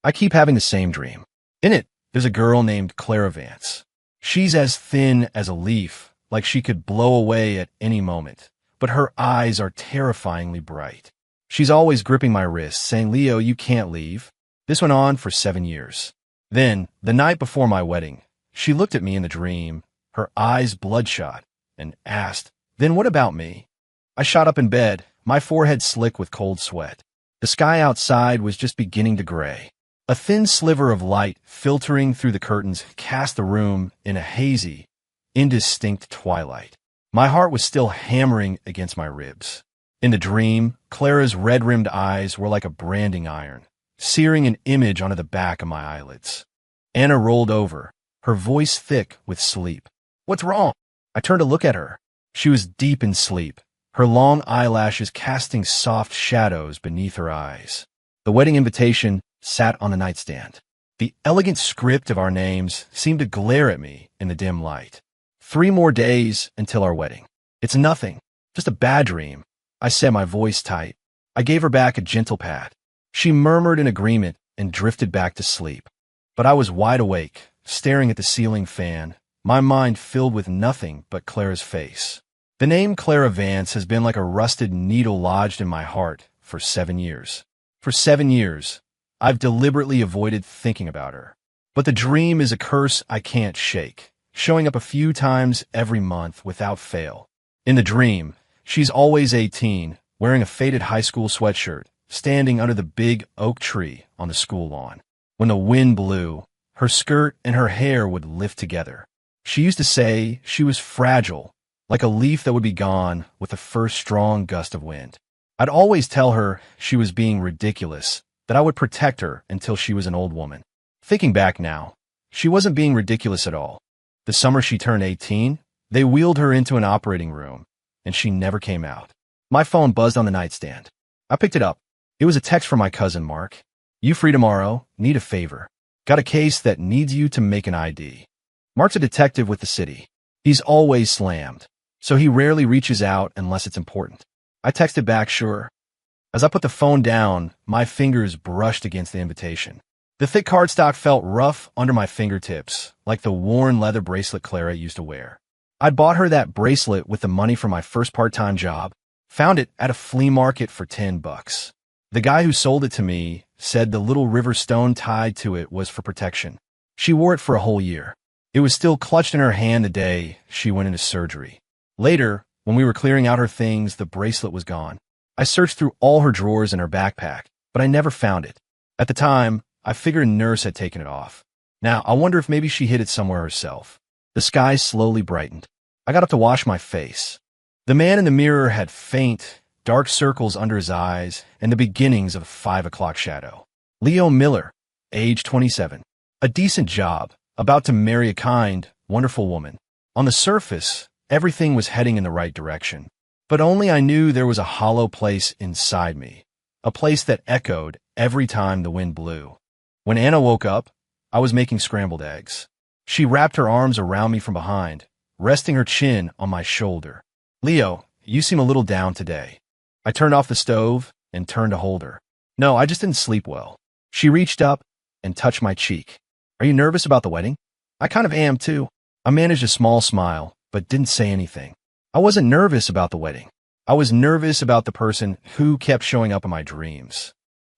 I keep having the same dream. In it, there's a girl named Clara Vance. She's as thin as a leaf, like she could blow away at any moment, but her eyes are terrifyingly bright. She's always gripping my wrist, saying, "Leo, you can't leave." This went on for 7 years. Then, the night before my wedding, she looked at me in the dream, her eyes bloodshot, and asked, "Then what about me?" I shot up in bed, my forehead slick with cold sweat. The sky outside was just beginning to gray. A thin sliver of light filtering through the curtains cast the room in a hazy, indistinct twilight. My heart was still hammering against my ribs. In the dream, Clara's red-rimmed eyes were like a branding iron, searing an image onto the back of my eyelids. Anna rolled over, her voice thick with sleep. "What's wrong?" I turned to look at her. She was deep in sleep, her long eyelashes casting soft shadows beneath her eyes. The wedding invitation sat on the nightstand. The elegant script of our names seemed to glare at me in the dim light. 3 more days until our wedding. "It's nothing, just a bad dream," I said, my voice tight. I gave her back a gentle pat. She murmured in agreement and drifted back to sleep. But I was wide awake, staring at the ceiling fan, my mind filled with nothing but Clara's face. The name Clara Vance has been like a rusted needle lodged in my heart for 7 years. For 7 years, I've deliberately avoided thinking about her. But the dream is a curse I can't shake, showing up a few times every month without fail. In the dream, she's always 18, wearing a faded high school sweatshirt, standing under the big oak tree on the school lawn. When the wind blew, her skirt and her hair would lift together. She used to say she was fragile, like a leaf that would be gone with the first strong gust of wind. I'd always tell her she was being ridiculous, that I would protect her until she was an old woman. Thinking back now, she wasn't being ridiculous at all. The summer she turned 18, they wheeled her into an operating room, and she never came out. My phone buzzed on the nightstand. I picked it up. It was a text from my cousin, Mark. "You free tomorrow? Need a favor. Got a case that needs you to make an ID." Mark's a detective with the city. He's always slammed, so he rarely reaches out unless it's important. I texted back, "Sure." As I put the phone down, my fingers brushed against the invitation. The thick cardstock felt rough under my fingertips, like the worn leather bracelet Clara used to wear. I'd bought her that bracelet with the money from my first part-time job, found it at a flea market for $10. The guy who sold it to me said the little river stone tied to it was for protection. She wore it for a whole year. It was still clutched in her hand the day she went into surgery. Later, when we were clearing out her things, the bracelet was gone. I searched through all her drawers in her backpack, but I never found it. At the time, I figured a nurse had taken it off. Now, I wonder if maybe she hid it somewhere herself. The sky slowly brightened. I got up to wash my face. The man in the mirror had faint, dark circles under his eyes and the beginnings of a 5 o'clock shadow. Leo Miller, age 27. A decent job, about to marry a kind, wonderful woman. On the surface, everything was heading in the right direction. But only I knew there was a hollow place inside me, a place that echoed every time the wind blew. When Anna woke up, I was making scrambled eggs. She wrapped her arms around me from behind, resting her chin on my shoulder. "Leo, you seem a little down today." I turned off the stove and turned to hold her. "No, I just didn't sleep well." She reached up and touched my cheek. "Are you nervous about the wedding?" "I kind of am, too." I managed a small smile, but didn't say anything. I wasn't nervous about the wedding. I was nervous about the person who kept showing up in my dreams.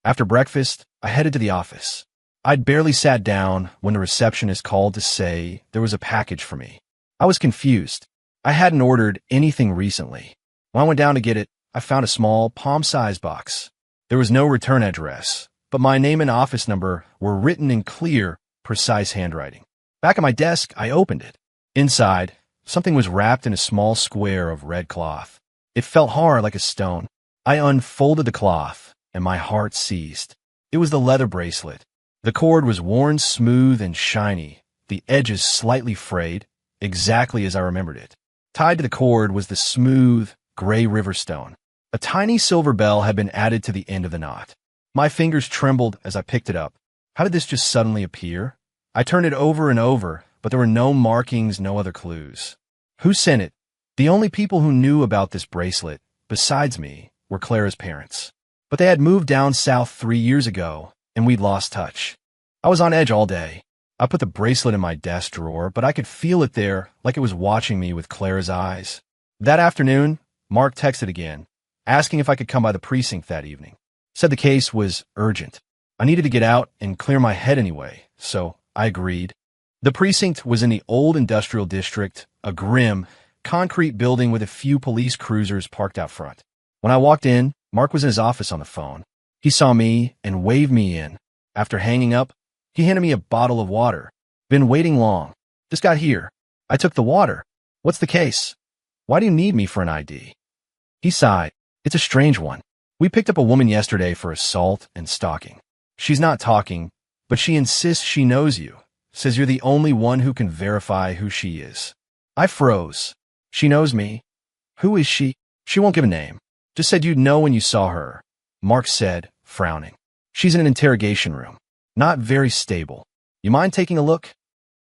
After breakfast, I headed to the office. I'd barely sat down when the receptionist called to say there was a package for me. I was confused. I hadn't ordered anything recently. When I went down to get it, I found a small, palm-sized box. There was no return address, but my name and office number were written in clear, precise handwriting. Back at my desk, I opened it. Inside, something was wrapped in a small square of red cloth. It felt hard like a stone. I unfolded the cloth, and my heart seized. It was the leather bracelet. The cord was worn smooth and shiny, the edges slightly frayed, exactly as I remembered it. Tied to the cord was the smooth, gray river stone. A tiny silver bell had been added to the end of the knot. My fingers trembled as I picked it up. How did this just suddenly appear? I turned it over and over, but there were no markings, no other clues. Who sent it? The only people who knew about this bracelet, besides me, were Clara's parents. But they had moved down south 3 years ago, and we'd lost touch. I was on edge all day. I put the bracelet in my desk drawer, but I could feel it there like it was watching me with Clara's eyes. That afternoon, Mark texted again, asking if I could come by the precinct that evening. Said the case was urgent. I needed to get out and clear my head anyway, so I agreed. The precinct was in the old industrial district, a grim, concrete building with a few police cruisers parked out front. When I walked in, Mark was in his office on the phone. He saw me and waved me in. After hanging up, he handed me a bottle of water. Been waiting long. Just got here. I took the water. What's the case? Why do you need me for an ID? He sighed. It's a strange one. We picked up a woman yesterday for assault and stalking. She's not talking, but she insists she knows you. Says you're the only one who can verify who she is. I froze. She knows me. Who is she? She won't give a name. Just said you'd know when you saw her. Mark said, frowning. She's in an interrogation room. Not very stable. You mind taking a look?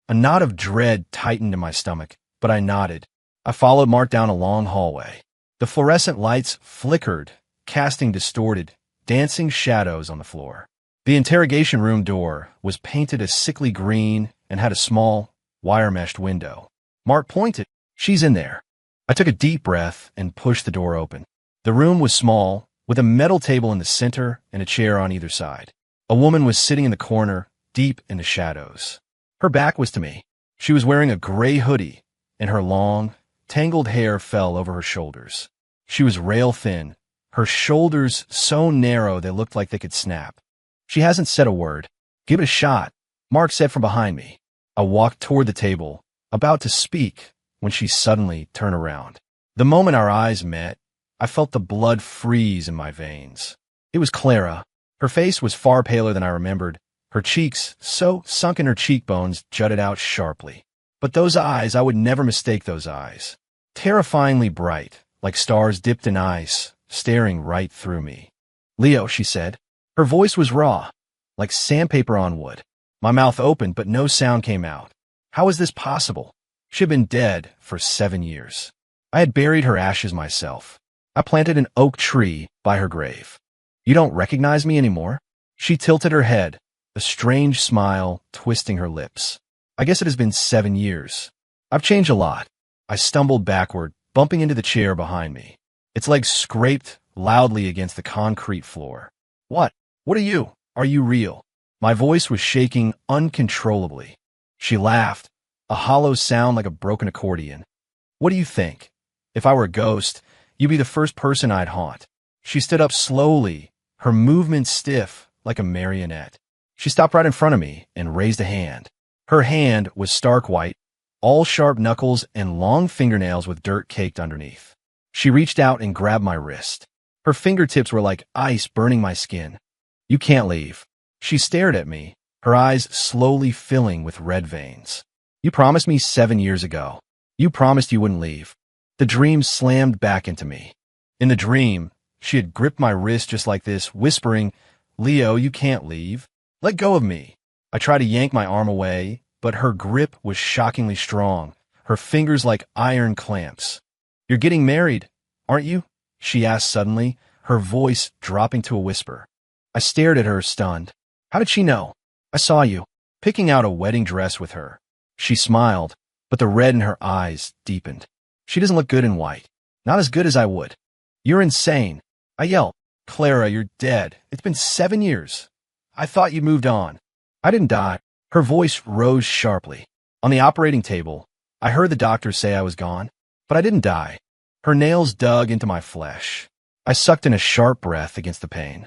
A knot of dread tightened in my stomach, but I nodded. I followed Mark down a long hallway. The fluorescent lights flickered, casting distorted, dancing shadows on the floor. The interrogation room door was painted a sickly green and had a small, wire-meshed window. Mark pointed. She's in there. I took a deep breath and pushed the door open. The room was small, with a metal table in the center and a chair on either side. A woman was sitting in the corner, deep in the shadows. Her back was to me. She was wearing a gray hoodie, and her long, tangled hair fell over her shoulders. She was rail-thin, her shoulders so narrow they looked like they could snap. She hasn't said a word. Give it a shot, Mark said from behind me. I walked toward the table, about to speak, when she suddenly turned around. The moment our eyes met, I felt the blood freeze in my veins. It was Clara. Her face was far paler than I remembered. Her cheeks, so sunk in her cheekbones, jutted out sharply. But those eyes, I would never mistake those eyes. Terrifyingly bright, like stars dipped in ice, staring right through me. Leo, she said. Her voice was raw, like sandpaper on wood. My mouth opened, but no sound came out. How was this possible? She had been dead for 7 years. I had buried her ashes myself. I planted an oak tree by her grave. You don't recognize me anymore? She tilted her head, a strange smile twisting her lips. I guess it has been 7 years. I've changed a lot. I stumbled backward, bumping into the chair behind me. Its legs scraped loudly against the concrete floor. What? What are you? Are you real? My voice was shaking uncontrollably. She laughed, a hollow sound like a broken accordion. What do you think? If I were a ghost, you'd be the first person I'd haunt. She stood up slowly, her movements stiff like a marionette. She stopped right in front of me and raised a hand. Her hand was stark white, all sharp knuckles and long fingernails with dirt caked underneath. She reached out and grabbed my wrist. Her fingertips were like ice burning my skin. You can't leave. She stared at me, her eyes slowly filling with red veins. You promised me 7 years ago. You promised you wouldn't leave. The dream slammed back into me. In the dream, she had gripped my wrist just like this, whispering, Leo, you can't leave. Let go of me. I tried to yank my arm away, but her grip was shockingly strong, her fingers like iron clamps. You're getting married, aren't you? She asked suddenly, her voice dropping to a whisper. I stared at her, stunned. How did she know? I saw you, picking out a wedding dress with her. She smiled, but the red in her eyes deepened. She doesn't look good in white. Not as good as I would. You're insane. I yelled. Clara, you're dead. It's been 7 years. I thought you'd moved on. I didn't die. Her voice rose sharply. On the operating table, I heard the doctor say I was gone, but I didn't die. Her nails dug into my flesh. I sucked in a sharp breath against the pain.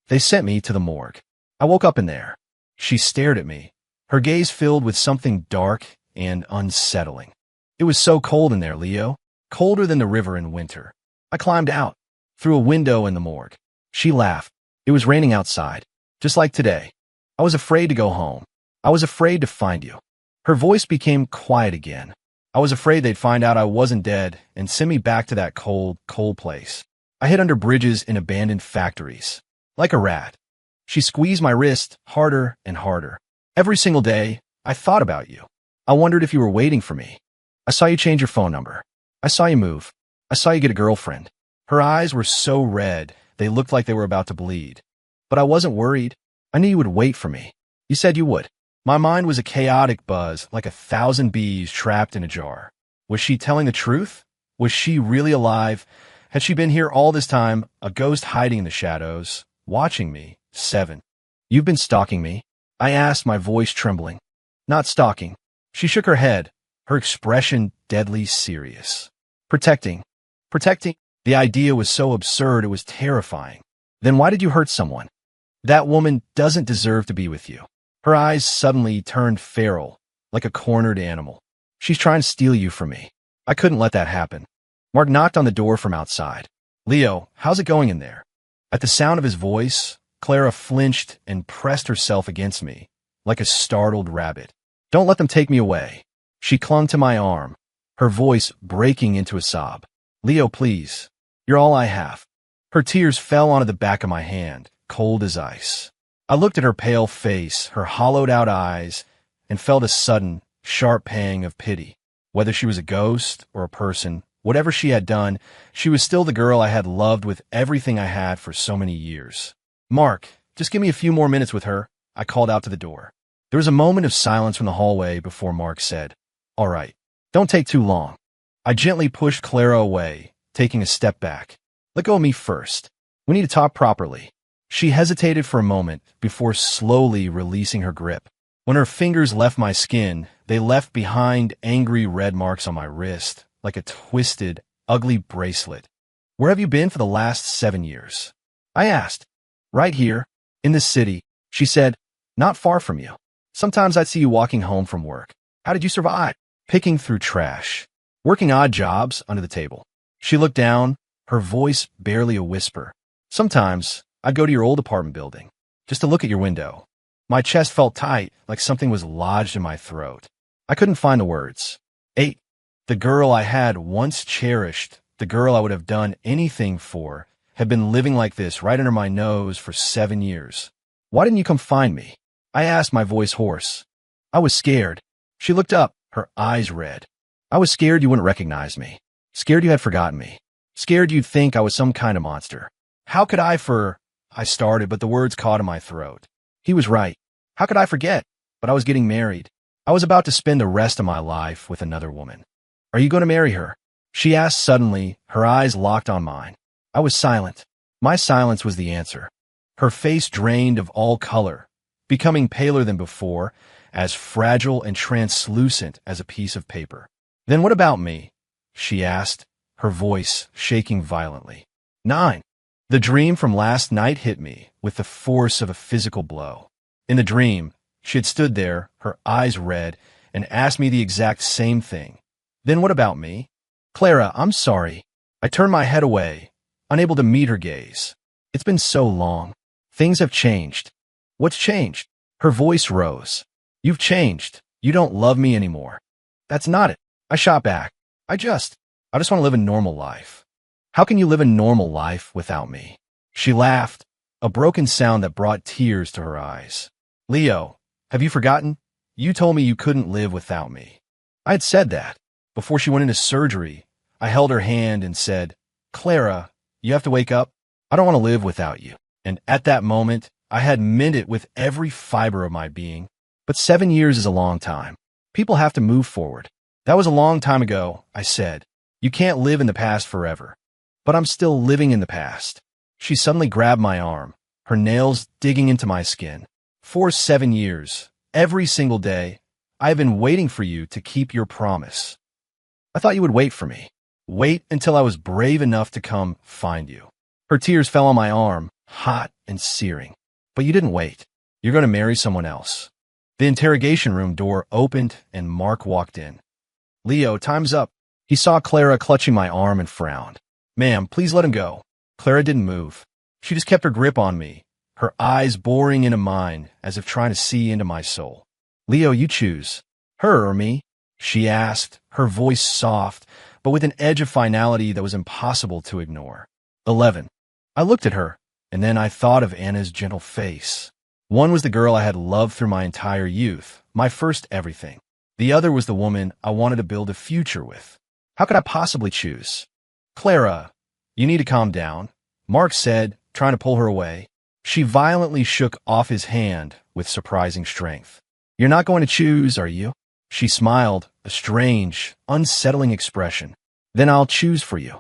They sent me to the morgue. I woke up in there. She stared at me, her gaze filled with something dark and unsettling. It was so cold in there, Leo. Colder than the river in winter. I climbed out, through a window in the morgue. She laughed. It was raining outside, just like today. I was afraid to go home. I was afraid to find you. Her voice became quiet again. I was afraid they'd find out I wasn't dead and send me back to that cold, cold place. I hid under bridges in abandoned factories, like a rat. She squeezed my wrist harder and harder. Every single day, I thought about you. I wondered if you were waiting for me. I saw you change your phone number. I saw you move. I saw you get a girlfriend. Her eyes were so red, they looked like they were about to bleed. But I wasn't worried. I knew you would wait for me. You said you would. My mind was a chaotic buzz, like 1,000 bees trapped in a jar. Was she telling the truth? Was she really alive? Had she been here all this time, a ghost hiding in the shadows, watching me? 7. You've been stalking me? I asked, my voice trembling. Not stalking. She shook her head, her expression deadly serious. Protecting. Protecting? The idea was so absurd it was terrifying. Then why did you hurt someone? That woman doesn't deserve to be with you. Her eyes suddenly turned feral, like a cornered animal. She's trying to steal you from me. I couldn't let that happen. Mark knocked on the door from outside. Leo, how's it going in there? At the sound of his voice, Clara flinched and pressed herself against me, like a startled rabbit. Don't let them take me away. She clung to my arm, her voice breaking into a sob. Leo, please. You're all I have. Her tears fell onto the back of my hand, cold as ice. I looked at her pale face, her hollowed-out eyes, and felt a sudden, sharp pang of pity. Whether she was a ghost or a person, whatever she had done, she was still the girl I had loved with everything I had for so many years. Mark, just give me a few more minutes with her, I called out to the door. There was a moment of silence from the hallway before Mark said, All right, don't take too long. I gently pushed Clara away, taking a step back. Let go of me first. We need to talk properly. She hesitated for a moment before slowly releasing her grip. When her fingers left my skin, they left behind angry red marks on my wrist, like a twisted, ugly bracelet. Where have you been for the last 7 years? I asked. Right here, in this city, she said, not far from you. Sometimes I'd see you walking home from work. How did you survive? Picking through trash. Working odd jobs under the table. She looked down, her voice barely a whisper. Sometimes I'd go to your old apartment building, just to look at your window. My chest felt tight, like something was lodged in my throat. I couldn't find the words. 8. The girl I had once cherished, the girl I would have done anything for, had been living like this right under my nose for 7 years. Why didn't you come find me? I asked, my voice hoarse. I was scared. She looked up, her eyes red. I was scared you wouldn't recognize me. Scared you had forgotten me. Scared you'd think I was some kind of monster. How could I started, but the words caught in my throat. He was right. How could I forget? But I was getting married. I was about to spend the rest of my life with another woman. Are you going to marry her? She asked suddenly, her eyes locked on mine. I was silent. My silence was the answer. Her face drained of all color, becoming paler than before, as fragile and translucent as a piece of paper. Then what about me? She asked, her voice shaking violently. 9. The dream from last night hit me with the force of a physical blow. In the dream, she had stood there, her eyes red, and asked me the exact same thing. Then what about me? Clara, I'm sorry. I turned my head away, unable to meet her gaze. It's been so long. Things have changed. What's changed? Her voice rose. You've changed. You don't love me anymore. That's not it. I shot back. I just want to live a normal life. How can you live a normal life without me? She laughed, a broken sound that brought tears to her eyes. Leo, have you forgotten? You told me you couldn't live without me. I had said that. Before she went into surgery, I held her hand and said, Clara, you have to wake up. I don't want to live without you. And at that moment, I had meant it with every fiber of my being. But 7 years is a long time. People have to move forward. That was a long time ago, I said. You can't live in the past forever. But I'm still living in the past. She suddenly grabbed my arm, her nails digging into my skin. For 7 years, every single day, I have been waiting for you to keep your promise. I thought you would wait for me. Wait until I was brave enough to come find you. Her tears fell on my arm, hot and searing. But you didn't wait. You're going to marry someone else. The interrogation room door opened and Mark walked in. Leo, time's up. He saw Clara clutching my arm and frowned. Ma'am, please let him go. Clara didn't move. She just kept her grip on me, her eyes boring into mine as if trying to see into my soul. Leo, you choose. Her or me? She asked, her voice soft, but with an edge of finality that was impossible to ignore. 11. I looked at her, and then I thought of Anna's gentle face. One was the girl I had loved through my entire youth, my first everything. The other was the woman I wanted to build a future with. How could I possibly choose? Clara, you need to calm down, Mark said, trying to pull her away. She violently shook off his hand with surprising strength. You're not going to choose, are you? She smiled, a strange, unsettling expression. Then I'll choose for you.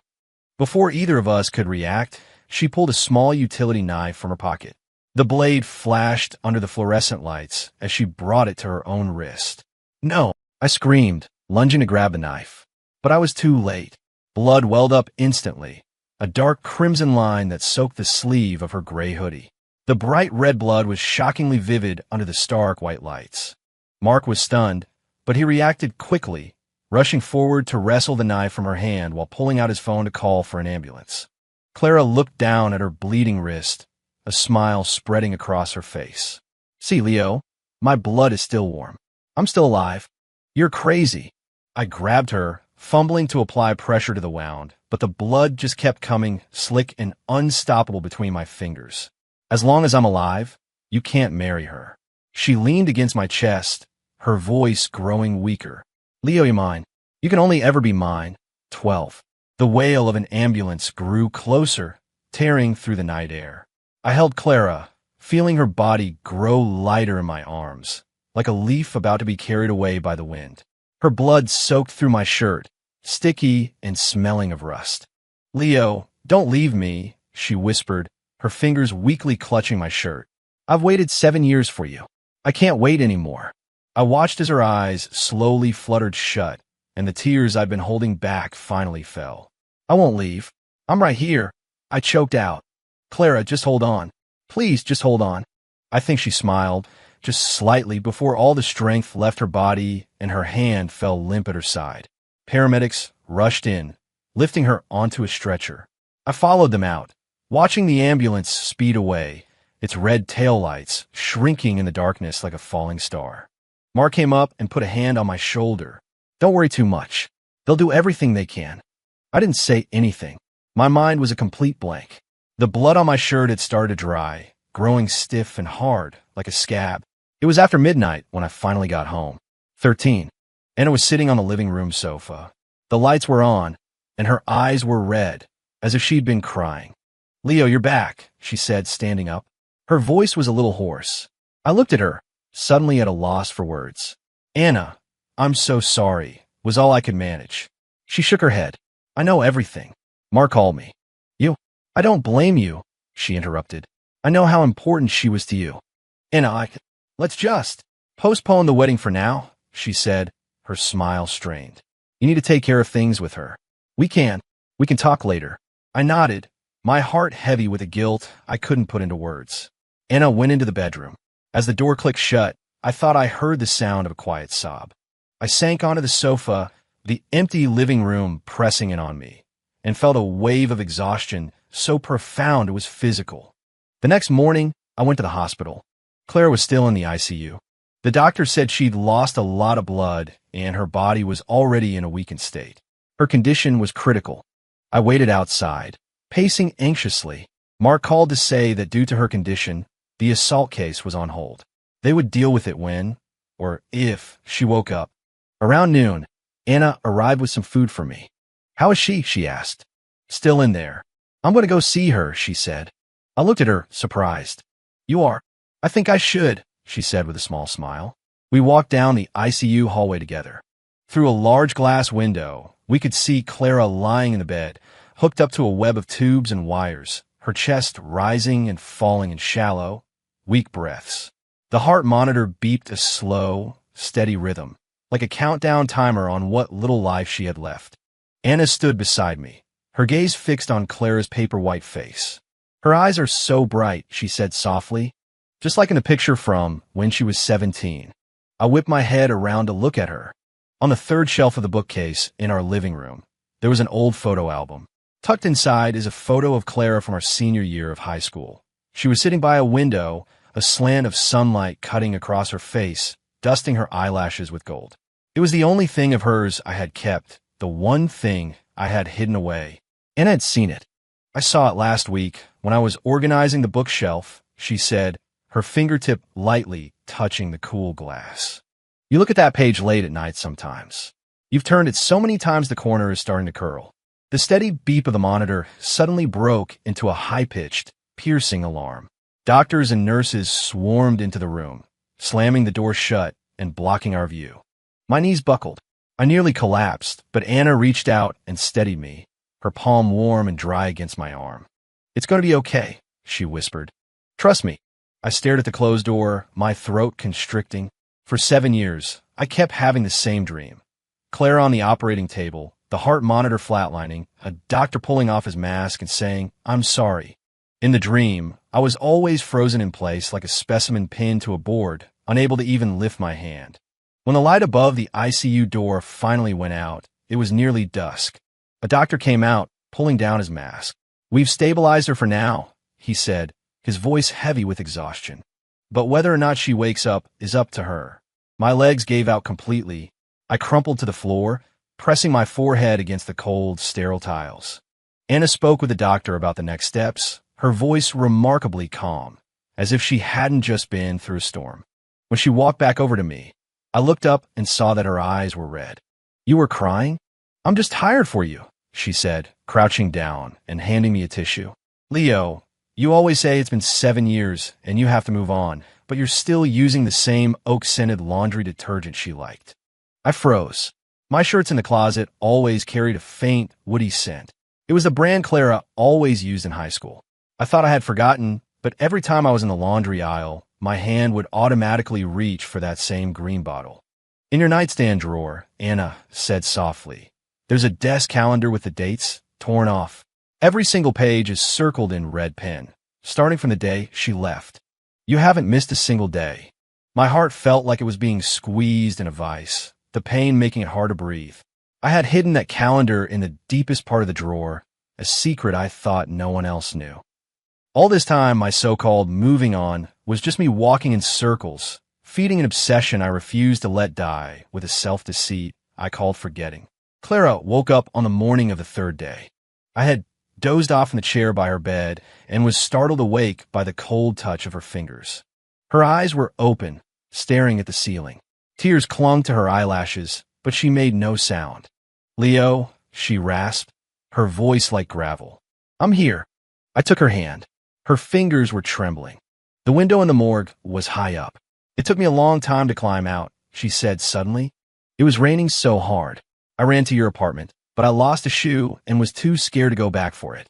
Before either of us could react, she pulled a small utility knife from her pocket. The blade flashed under the fluorescent lights as she brought it to her own wrist. No, I screamed, lunging to grab the knife. But I was too late. Blood welled up instantly, a dark crimson line that soaked the sleeve of her gray hoodie. The bright red blood was shockingly vivid under the stark white lights. Mark was stunned, but he reacted quickly, rushing forward to wrestle the knife from her hand while pulling out his phone to call for an ambulance. Clara looked down at her bleeding wrist, a smile spreading across her face. See, Leo, my blood is still warm. I'm still alive. You're crazy. I grabbed her, fumbling to apply pressure to the wound, but the blood just kept coming, slick and unstoppable between my fingers. As long as I'm alive, you can't marry her. She leaned against my chest, her voice growing weaker. Leo, you're mine. You can only ever be mine. 12. The wail of an ambulance grew closer, tearing through the night air. I held Clara, feeling her body grow lighter in my arms, like a leaf about to be carried away by the wind. Her blood soaked through my shirt, sticky and smelling of rust. Leo, don't leave me, she whispered, her fingers weakly clutching my shirt. I've waited 7 years for you. I can't wait anymore. I watched as her eyes slowly fluttered shut, and the tears I'd been holding back finally fell. I won't leave. I'm right here. I choked out. Clara, just hold on. Please, just hold on. I think she smiled, just slightly before all the strength left her body and her hand fell limp at her side. Paramedics rushed in, lifting her onto a stretcher. I followed them out, watching the ambulance speed away, its red taillights shrinking in the darkness like a falling star. Mark came up and put a hand on my shoulder. Don't worry too much. They'll do everything they can. I didn't say anything. My mind was a complete blank. The blood on my shirt had started to dry, growing stiff and hard, like a scab. It was after midnight when I finally got home. 13. Anna was sitting on the living room sofa. The lights were on, and her eyes were red, as if she'd been crying. Leo, you're back, she said, standing up. Her voice was a little hoarse. I looked at her, suddenly at a loss for words. Anna, I'm so sorry, was all I could manage. She shook her head. I know everything. Mark called me. You? I don't blame you, she interrupted. I know how important she was to you. Anna, let's just postpone the wedding for now, she said, her smile strained. You need to take care of things with her. We can talk later. I nodded, my heart heavy with a guilt I couldn't put into words. Anna went into the bedroom. As the door clicked shut, I thought I heard the sound of a quiet sob. I sank onto the sofa, the empty living room pressing in on me, and felt a wave of exhaustion so profound it was physical. The next morning, I went to the hospital. Claire was still in the ICU. The doctor said she'd lost a lot of blood and her body was already in a weakened state. Her condition was critical. I waited outside, pacing anxiously. Mark called to say that due to her condition, the assault case was on hold. They would deal with it when, or if, she woke up. Around noon, Anna arrived with some food for me. How is she? She asked. Still in there. I'm going to go see her, she said. I looked at her, surprised. You are? I think I should, she said with a small smile. We walked down the ICU hallway together. Through a large glass window, we could see Clara lying in the bed, hooked up to a web of tubes and wires, her chest rising and falling in shallow, weak breaths. The heart monitor beeped a slow, steady rhythm, like a countdown timer on what little life she had left. Anna stood beside me, her gaze fixed on Clara's paper-white face. Her eyes are so bright, she said softly, just like in the picture from when she was 17. I whipped my head around to look at her. On the third shelf of the bookcase in our living room, there was an old photo album. Tucked inside is a photo of Clara from our senior year of high school. She was sitting by a window, a slant of sunlight cutting across her face, dusting her eyelashes with gold. It was the only thing of hers I had kept, the one thing I had hidden away. Anna had seen it. I saw it last week when I was organizing the bookshelf, she said, her fingertip lightly touching the cool glass. You look at that page late at night sometimes. You've turned it so many times the corner is starting to curl. The steady beep of the monitor suddenly broke into a high-pitched, piercing alarm. Doctors and nurses swarmed into the room, slamming the door shut and blocking our view. My knees buckled. I nearly collapsed, but Anna reached out and steadied me, her palm warm and dry against my arm. "It's going to be okay," she whispered. "Trust me." I stared at the closed door, my throat constricting. For 7 years, I kept having the same dream. Clara on the operating table, the heart monitor flatlining, a doctor pulling off his mask and saying, "I'm sorry." In the dream, I was always frozen in place like a specimen pinned to a board, unable to even lift my hand. When the light above the ICU door finally went out, it was nearly dusk. A doctor came out, pulling down his mask. "We've stabilized her for now," he said, his voice heavy with exhaustion. "But whether or not she wakes up is up to her." My legs gave out completely. I crumpled to the floor, pressing my forehead against the cold, sterile tiles. Anna spoke with the doctor about the next steps, her voice remarkably calm, as if she hadn't just been through a storm. When she walked back over to me, I looked up and saw that her eyes were red. "You were crying?" "I'm just tired for you," she said, crouching down and handing me a tissue. "Leo, you always say it's been 7 years and you have to move on, but you're still using the same oak-scented laundry detergent she liked." I froze. My shirts in the closet always carried a faint, woody scent. It was the brand Clara always used in high school. I thought I had forgotten, but every time I was in the laundry aisle, my hand would automatically reach for that same green bottle. "In your nightstand drawer," Anna said softly, "there's a desk calendar with the dates torn off. Every single page is circled in red pen, starting from the day she left. You haven't missed a single day." My heart felt like it was being squeezed in a vice, the pain making it hard to breathe. I had hidden that calendar in the deepest part of the drawer, a secret I thought no one else knew. All this time, my so-called moving on was just me walking in circles, feeding an obsession I refused to let die with a self-deceit I called forgetting. Clara woke up on the morning of the 3rd day. I had dozed off in the chair by her bed and was startled awake by the cold touch of her fingers. Her eyes were open, staring at the ceiling. Tears clung to her eyelashes, but she made no sound. "Leo," she rasped, her voice like gravel. "I'm here." I took her hand. Her fingers were trembling. The window in the morgue was high up. "It took me a long time to climb out," she said suddenly. "It was raining so hard. I ran to your apartment, but I lost a shoe and was too scared to go back for it."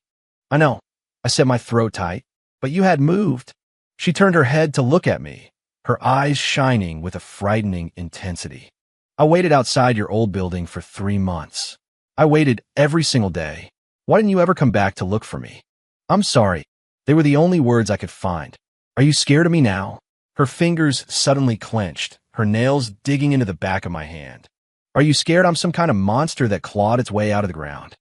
"I know," I said, my throat tight, "but you had moved." She turned her head to look at me, her eyes shining with a frightening intensity. "I waited outside your old building for 3 months. I waited every single day. Why didn't you ever come back to look for me?" "I'm sorry." They were the only words I could find. "Are you scared of me now?" Her fingers suddenly clenched, her nails digging into the back of my hand. "Are you scared I'm some kind of monster that clawed its way out of the ground?"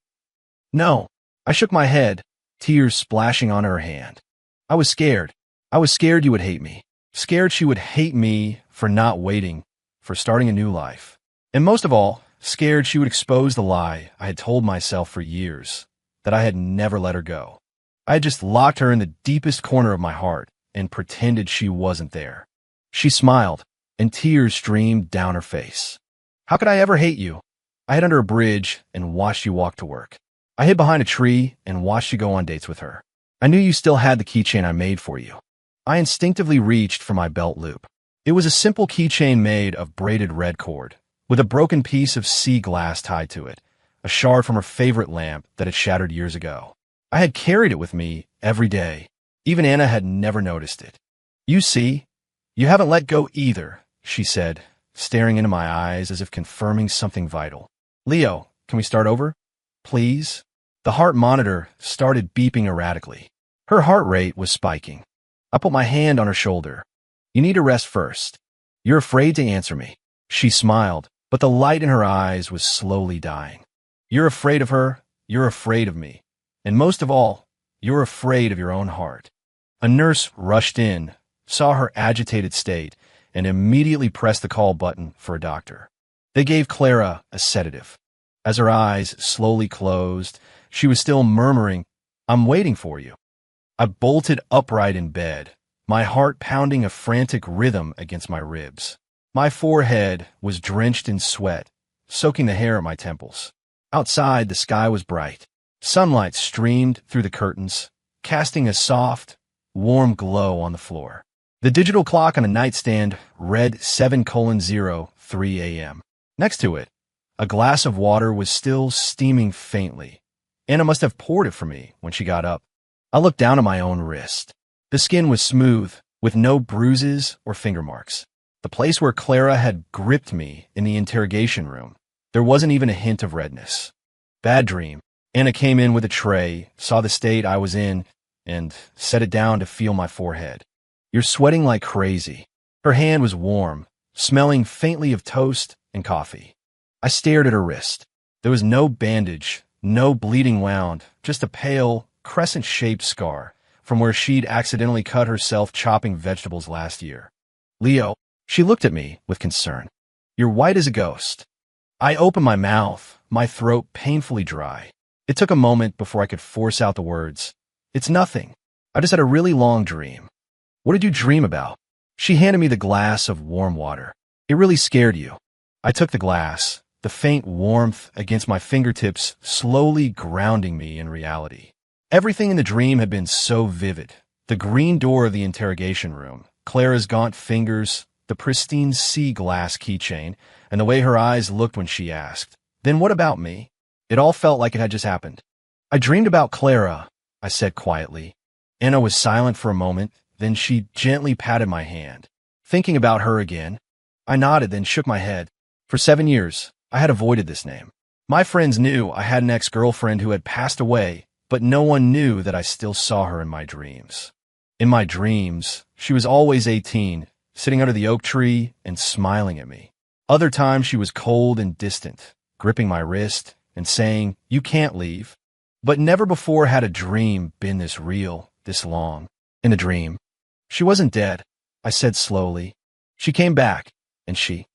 "No." I shook my head, tears splashing on her hand. "I was scared. I was scared you would hate me. Scared she would hate me for not waiting, for starting a new life. And most of all, scared she would expose the lie I had told myself for years, that I had never let her go. I had just locked her in the deepest corner of my heart and pretended she wasn't there." She smiled, and tears streamed down her face. "How could I ever hate you? I hid under a bridge and watched you walk to work. I hid behind a tree and watched you go on dates with her. I knew you still had the keychain I made for you." I instinctively reached for my belt loop. It was a simple keychain made of braided red cord, with a broken piece of sea glass tied to it, a shard from her favorite lamp that had shattered years ago. I had carried it with me every day. Even Anna had never noticed it. "You see, you haven't let go either," she said, staring into my eyes as if confirming something vital. "Leo, can we start over? Please?" The heart monitor started beeping erratically. Her heart rate was spiking. I put my hand on her shoulder. "You need to rest first. You're afraid to answer me." She smiled, but the light in her eyes was slowly dying. "You're afraid of her. You're afraid of me. And most of all, you're afraid of your own heart." A nurse rushed in, saw her agitated state, and immediately pressed the call button for a doctor. They gave Clara a sedative. As her eyes slowly closed, she was still murmuring, "I'm waiting for you." I bolted upright in bed, my heart pounding a frantic rhythm against my ribs. My forehead was drenched in sweat, soaking the hair at my temples. Outside, the sky was bright. Sunlight streamed through the curtains, casting a soft, warm glow on the floor. The digital clock on the nightstand read 7:03 a.m. Next to it, a glass of water was still steaming faintly. Anna must have poured it for me when she got up. I looked down at my own wrist. The skin was smooth, with no bruises or finger marks. The place where Clara had gripped me in the interrogation room, there wasn't even a hint of redness. Bad dream. Anna came in with a tray, saw the state I was in, and set it down to feel my forehead. You're sweating like crazy. Her hand was warm, smelling faintly of toast and coffee. I stared at her wrist. There was no bandage, no bleeding wound, just a pale, crescent-shaped scar from where she'd accidentally cut herself chopping vegetables last year. Leo, she looked at me with concern. You're white as a ghost. I opened my mouth, my throat painfully dry. It took a moment before I could force out the words. It's nothing. I just had a really long dream. What did you dream about? She handed me the glass of warm water. It really scared you. I took the glass, the faint warmth against my fingertips slowly grounding me in reality. Everything in the dream had been so vivid. The green door of the interrogation room, Clara's gaunt fingers, the pristine sea glass keychain, and the way her eyes looked when she asked, "Then what about me?" It all felt like it had just happened. I dreamed about Clara, I said quietly. Anna was silent for a moment, then she gently patted my hand. Thinking about her again, I nodded, then shook my head. For 7 years, I had avoided this name. My friends knew I had an ex-girlfriend who had passed away, but no one knew that I still saw her in my dreams. In my dreams, she was always 18, sitting under the oak tree and smiling at me. Other times she was cold and distant, gripping my wrist and saying, "You can't leave." But never before had a dream been this real, this long. In a dream, she wasn't dead, I said slowly. She came back, and she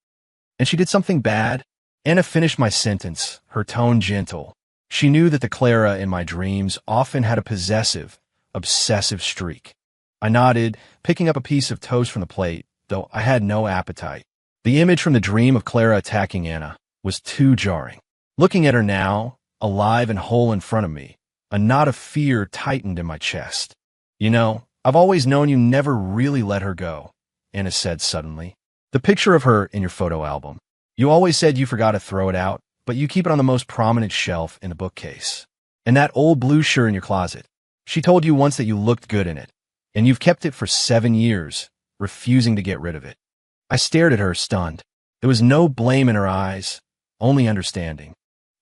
did something bad. Anna finished my sentence, her tone gentle. She knew that the Clara in my dreams often had a possessive, obsessive streak. I nodded, picking up a piece of toast from the plate, though I had no appetite. The image from the dream of Clara attacking Anna was too jarring. Looking at her now, alive and whole in front of me, a knot of fear tightened in my chest. You know, I've always known you never really let her go, Anna said suddenly. The picture of her in your photo album. You always said you forgot to throw it out, but you keep it on the most prominent shelf in the bookcase. And that old blue shirt in your closet. She told you once that you looked good in it, and you've kept it for 7 years, refusing to get rid of it. I stared at her, stunned. There was no blame in her eyes, only understanding.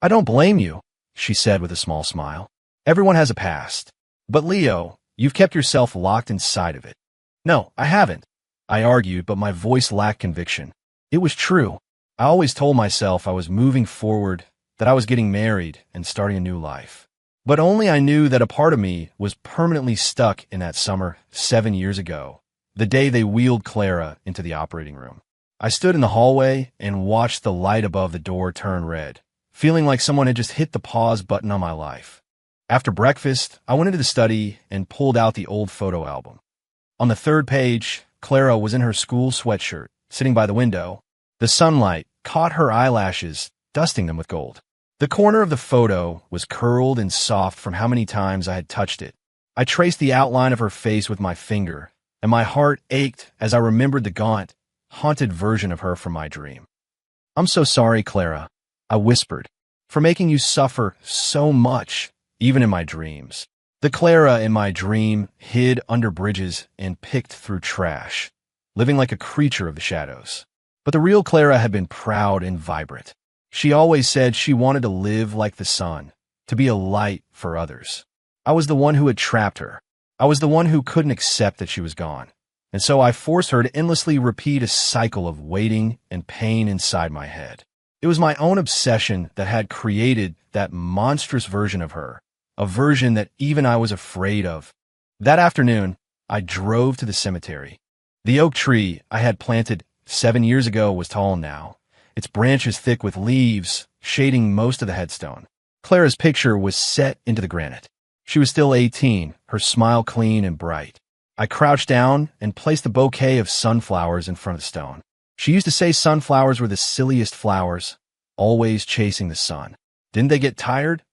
I don't blame you, she said with a small smile. Everyone has a past. But Leo, you've kept yourself locked inside of it. No, I haven't, I argued, but my voice lacked conviction. It was true. I always told myself I was moving forward, that I was getting married and starting a new life. But only I knew that a part of me was permanently stuck in that summer 7 years ago, the day they wheeled Clara into the operating room. I stood in the hallway and watched the light above the door turn red, feeling like someone had just hit the pause button on my life. After breakfast, I went into the study and pulled out the old photo album. On the 3rd page, Clara was in her school sweatshirt, sitting by the window. The sunlight caught her eyelashes, dusting them with gold. The corner of the photo was curled and soft from how many times I had touched it. I traced the outline of her face with my finger, and my heart ached as I remembered the gaunt, haunted version of her from my dream. "I'm so sorry, Clara," I whispered, "for making you suffer so much, even in my dreams." The Clara in my dream hid under bridges and picked through trash, living like a creature of the shadows. But the real Clara had been proud and vibrant. She always said she wanted to live like the sun, to be a light for others. I was the one who had trapped her. I was the one who couldn't accept that she was gone. And so I forced her to endlessly repeat a cycle of waiting and pain inside my head. It was my own obsession that had created that monstrous version of her, a version that even I was afraid of. That afternoon, I drove to the cemetery. The oak tree I had planted 7 years ago was tall now, its branches thick with leaves, shading most of the headstone. Clara's picture was set into the granite. She was still 18, her smile clean and bright. I crouched down and placed a bouquet of sunflowers in front of the stone. She used to say sunflowers were the silliest flowers, always chasing the sun. Didn't they get tired?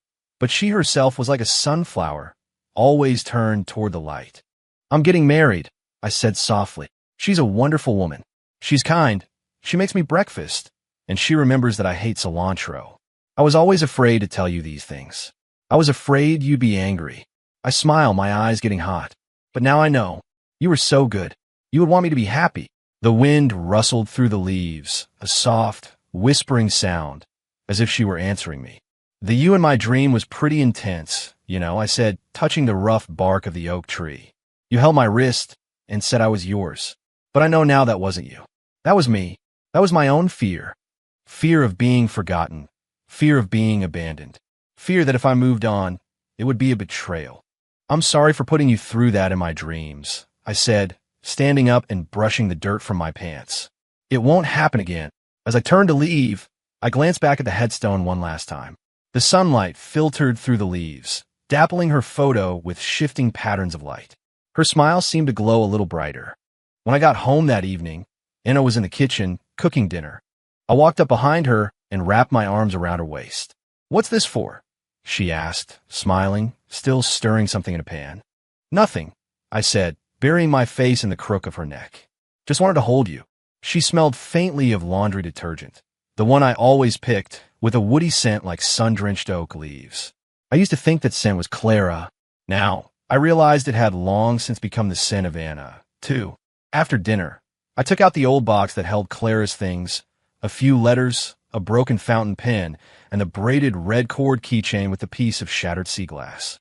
But she herself was like a sunflower, always turned toward the light. I'm getting married, I said softly. She's a wonderful woman. She's kind. She makes me breakfast. And she remembers that I hate cilantro. I was always afraid to tell you these things. I was afraid you'd be angry. I smile, my eyes getting hot. But now I know. You were so good. You would want me to be happy. The wind rustled through the leaves, a soft, whispering sound, as if she were answering me. The you in my dream was pretty intense, I said, touching the rough bark of the oak tree. You held my wrist and said I was yours. But I know now that wasn't you. That was me. That was my own fear. Fear of being forgotten. Fear of being abandoned. Fear that if I moved on, it would be a betrayal. I'm sorry for putting you through that in my dreams, I said, standing up and brushing the dirt from my pants. It won't happen again. As I turned to leave, I glanced back at the headstone one last time. The sunlight filtered through the leaves, dappling her photo with shifting patterns of light. Her smile seemed to glow a little brighter. When I got home that evening, Anna was in the kitchen, cooking dinner. I walked up behind her and wrapped my arms around her waist. What's this for? She asked, smiling, still stirring something in a pan. Nothing, I said, burying my face in the crook of her neck. Just wanted to hold you. She smelled faintly of laundry detergent, the one I always picked, with a woody scent like sun-drenched oak leaves. I used to think that scent was Clara. Now, I realized it had long since become the scent of Anna, too. After dinner, I took out the old box that held Clara's things, a few letters, a broken fountain pen, and the braided red cord keychain with a piece of shattered sea glass.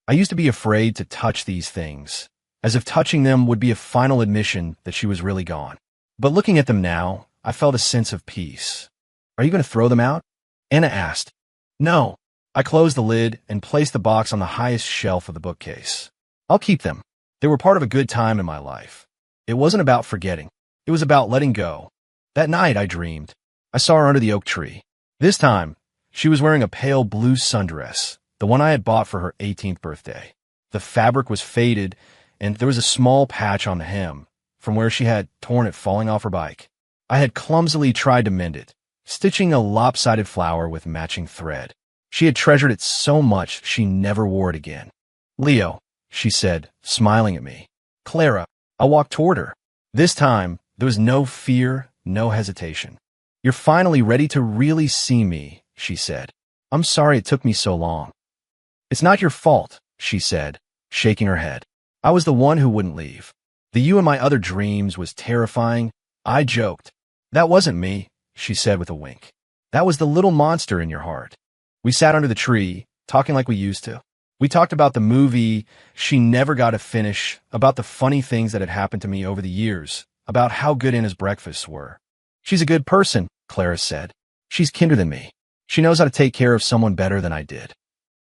I used to be afraid to touch these things, as if touching them would be a final admission that she was really gone. But looking at them now, I felt a sense of peace. Are you going to throw them out? Anna asked. No. I closed the lid and placed the box on the highest shelf of the bookcase. I'll keep them. They were part of a good time in my life. It wasn't about forgetting. It was about letting go. That night, I dreamed. I saw her under the oak tree. This time, she was wearing a pale blue sundress, the one I had bought for her 18th birthday. The fabric was faded, and there was a small patch on the hem, from where she had torn it falling off her bike. I had clumsily tried to mend it, stitching a lopsided flower with matching thread. She had treasured it so much she never wore it again. Leo, she said, smiling at me. Clara. I walked toward her. This time, there was no fear, no hesitation. You're finally ready to really see me, she said. I'm sorry it took me so long. It's not your fault, she said, shaking her head. I was the one who wouldn't leave. The you in my other dreams was terrifying. I joked. That wasn't me, she said with a wink. That was the little monster in your heart. We sat under the tree, talking like we used to. We talked about the movie she never got to finish, about the funny things that had happened to me over the years, about how good Anna's breakfasts were. She's a good person, Clara said. She's kinder than me. She knows how to take care of someone better than I did.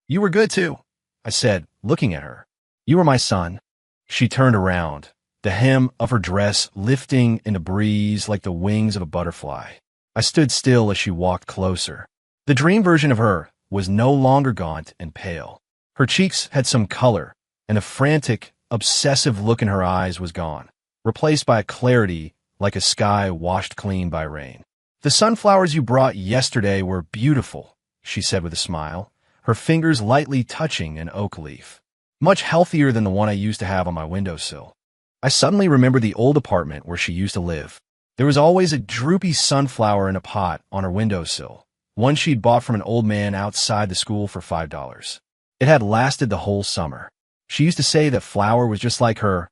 You were good too, I said, looking at her. You were my son. She turned around, the hem of her dress lifting in a breeze like the wings of a butterfly. I stood still as she walked closer. The dream version of her was no longer gaunt and pale. Her cheeks had some color, and the frantic, obsessive look in her eyes was gone, replaced by a clarity like a sky washed clean by rain. The sunflowers you brought yesterday were beautiful, she said with a smile, her fingers lightly touching an oak leaf. Much healthier than the one I used to have on my windowsill. I suddenly remembered the old apartment where she used to live. There was always a droopy sunflower in a pot on her windowsill, one she'd bought from an old man outside the school for $5. It had lasted the whole summer. She used to say that flower was just like her,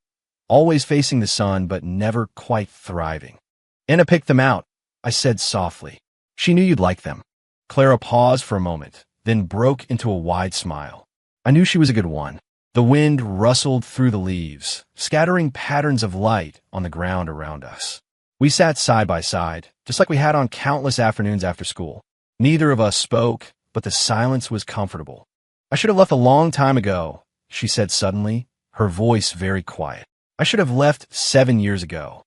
always facing the sun but never quite thriving. Anna picked them out, I said softly. She knew you'd like them. Clara paused for a moment, then broke into a wide smile. I knew she was a good one. The wind rustled through the leaves, scattering patterns of light on the ground around us. We sat side by side, just like we had on countless afternoons after school. Neither of us spoke, but the silence was comfortable. I should have left a long time ago, she said suddenly, her voice very quiet. I should have left 7 years ago.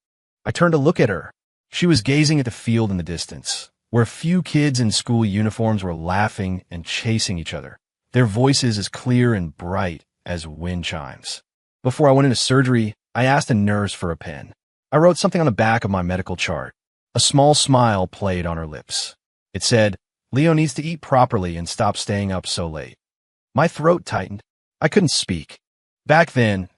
I turned to look at her. She was gazing at the field in the distance, where a few kids in school uniforms were laughing and chasing each other, their voices as clear and bright as wind chimes. Before I went into surgery, I asked a nurse for a pen. I wrote something on the back of my medical chart. A small smile played on her lips. It said, Leo needs to eat properly and stop staying up so late. My throat tightened. I couldn't speak. Back then,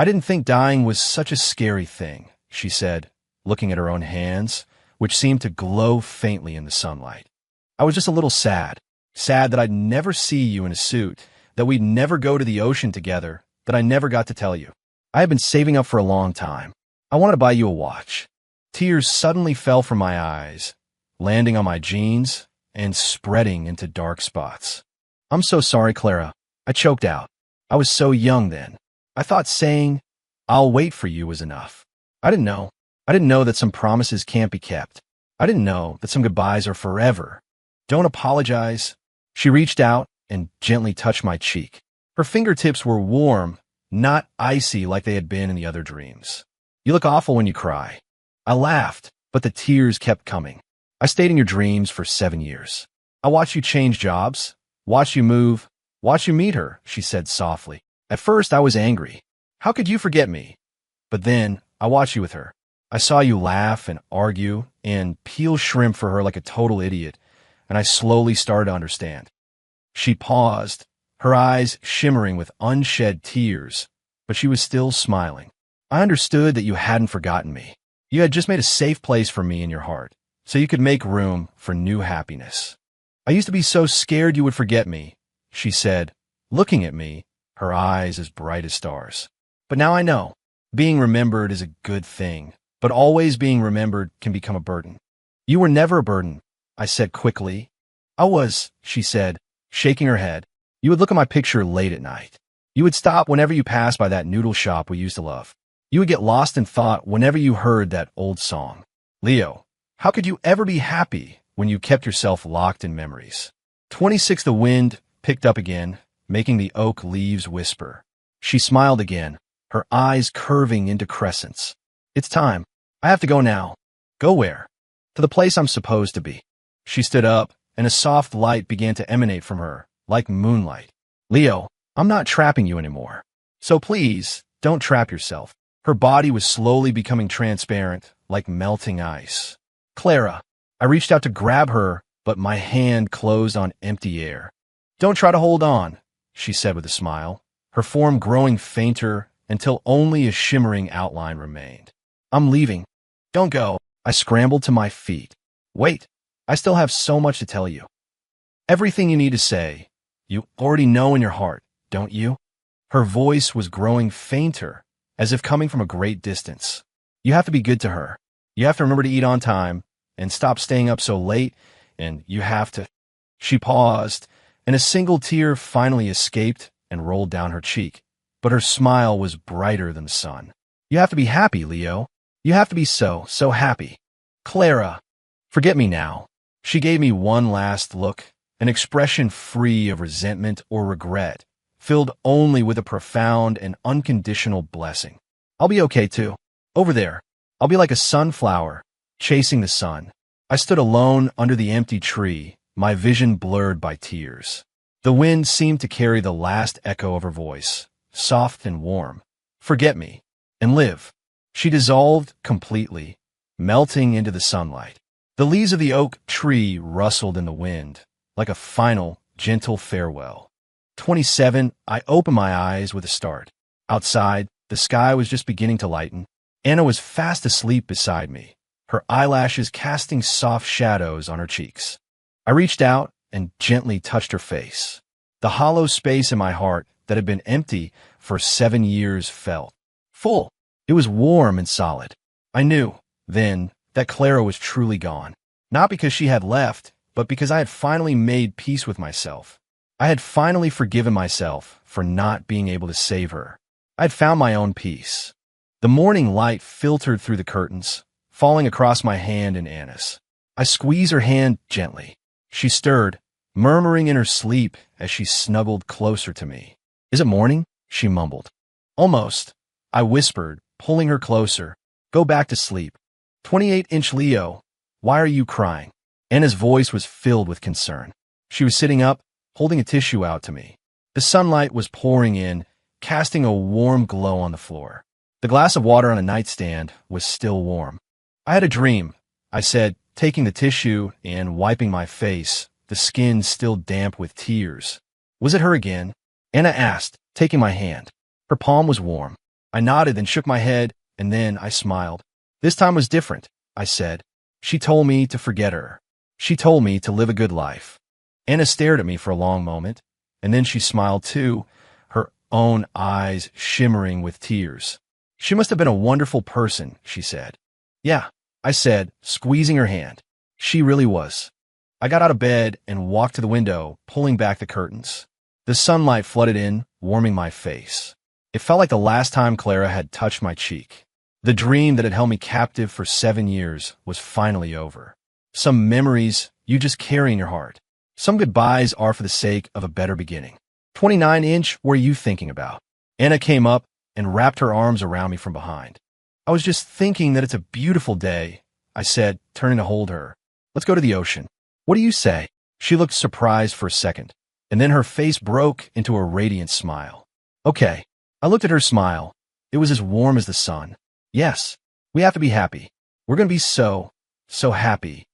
I didn't think dying was such a scary thing, she said, looking at her own hands, which seemed to glow faintly in the sunlight. I was just a little sad. Sad that I'd never see you in a suit, that we'd never go to the ocean together, that I never got to tell you. I had been saving up for a long time. I wanted to buy you a watch. Tears suddenly fell from my eyes, landing on my jeans and spreading into dark spots. I'm so sorry, Clara. I choked out. I was so young then. I thought saying, I'll wait for you was enough. I didn't know. I didn't know that some promises can't be kept. I didn't know that some goodbyes are forever. Don't apologize. She reached out and gently touched my cheek. Her fingertips were warm, not icy like they had been in the other dreams. You look awful when you cry. I laughed, but the tears kept coming. I stayed in your dreams for 7 years. I watched you change jobs, watched you move, watched you meet her, she said softly. At first, I was angry. How could you forget me? But then, I watched you with her. I saw you laugh and argue and peel shrimp for her like a total idiot, and I slowly started to understand. She paused, her eyes shimmering with unshed tears, but she was still smiling. I understood that you hadn't forgotten me. You had just made a safe place for me in your heart, so you could make room for new happiness. I used to be so scared you would forget me, she said, looking at me, her eyes as bright as stars. But now I know. Being remembered is a good thing, but always being remembered can become a burden. You were never a burden, I said quickly. I was, she said, shaking her head. You would look at my picture late at night. You would stop whenever you passed by that noodle shop we used to love. You would get lost in thought whenever you heard that old song. Leo, how could you ever be happy when you kept yourself locked in memories? 26. The wind picked up again, making the oak leaves whisper. She smiled again, her eyes curving into crescents. It's time. I have to go now. Go where? To the place I'm supposed to be. She stood up, and a soft light began to emanate from her, like moonlight. Leo, I'm not trapping you anymore. So please, don't trap yourself. Her body was slowly becoming transparent, like melting ice. Clara, I reached out to grab her, but my hand closed on empty air. Don't try to hold on, she said with a smile, her form growing fainter until only a shimmering outline remained. I'm leaving. Don't go. I scrambled to my feet. Wait, I still have so much to tell you. Everything you need to say, you already know in your heart, don't you? Her voice was growing fainter, as if coming from a great distance. You have to be good to her. You have to remember to eat on time and stop staying up so late, and you have to... She paused, and a single tear finally escaped and rolled down her cheek, but her smile was brighter than the sun. You have to be happy, Leo. You have to be so happy. Clara, forget me now. She gave me one last look, an expression free of resentment or regret, filled only with a profound and unconditional blessing. I'll be okay too. Over there, I'll be like a sunflower, chasing the sun. I stood alone under the empty tree, my vision blurred by tears. The wind seemed to carry the last echo of her voice, soft and warm. Forget me, and live. She dissolved completely, melting into the sunlight. The leaves of the oak tree rustled in the wind, like a final, gentle farewell. 27. I opened my eyes with a start. Outside, the sky was just beginning to lighten. Anna was fast asleep beside me, her eyelashes casting soft shadows on her cheeks. I reached out and gently touched her face. The hollow space in my heart that had been empty for 7 years felt full. It was warm and solid. I knew, then, that Clara was truly gone. Not because she had left, but because I had finally made peace with myself. I had finally forgiven myself for not being able to save her. I had found my own peace. The morning light filtered through the curtains, falling across my hand and Anna's. I squeezed her hand gently. She stirred, murmuring in her sleep as she snuggled closer to me. Is it morning? She mumbled. Almost, I whispered, pulling her closer. Go back to sleep. 28-inch Leo, why are you crying? Anna's voice was filled with concern. She was sitting up, holding a tissue out to me. The sunlight was pouring in, casting a warm glow on the floor. The glass of water on a nightstand was still warm. I had a dream, I said, taking the tissue and wiping my face, the skin still damp with tears. Was it her again? Anna asked, taking my hand. Her palm was warm. I nodded and shook my head, and then I smiled. This time was different, I said. She told me to forget her. She told me to live a good life. Anna stared at me for a long moment, and then she smiled too, her own eyes shimmering with tears. She must have been a wonderful person, she said. Yeah, I said, squeezing her hand. She really was. I got out of bed and walked to the window, pulling back the curtains. The sunlight flooded in, warming my face. It felt like the last time Clara had touched my cheek. The dream that had held me captive for 7 years was finally over. Some memories you just carry in your heart. Some goodbyes are for the sake of a better beginning. 29-inch, what are you thinking about? Anna came up and wrapped her arms around me from behind. I was just thinking that it's a beautiful day, I said, turning to hold her. Let's go to the ocean. What do you say? She looked surprised for a second, and then her face broke into a radiant smile. Okay. I looked at her smile. It was as warm as the sun. Yes, we have to be happy. We're going to be so happy.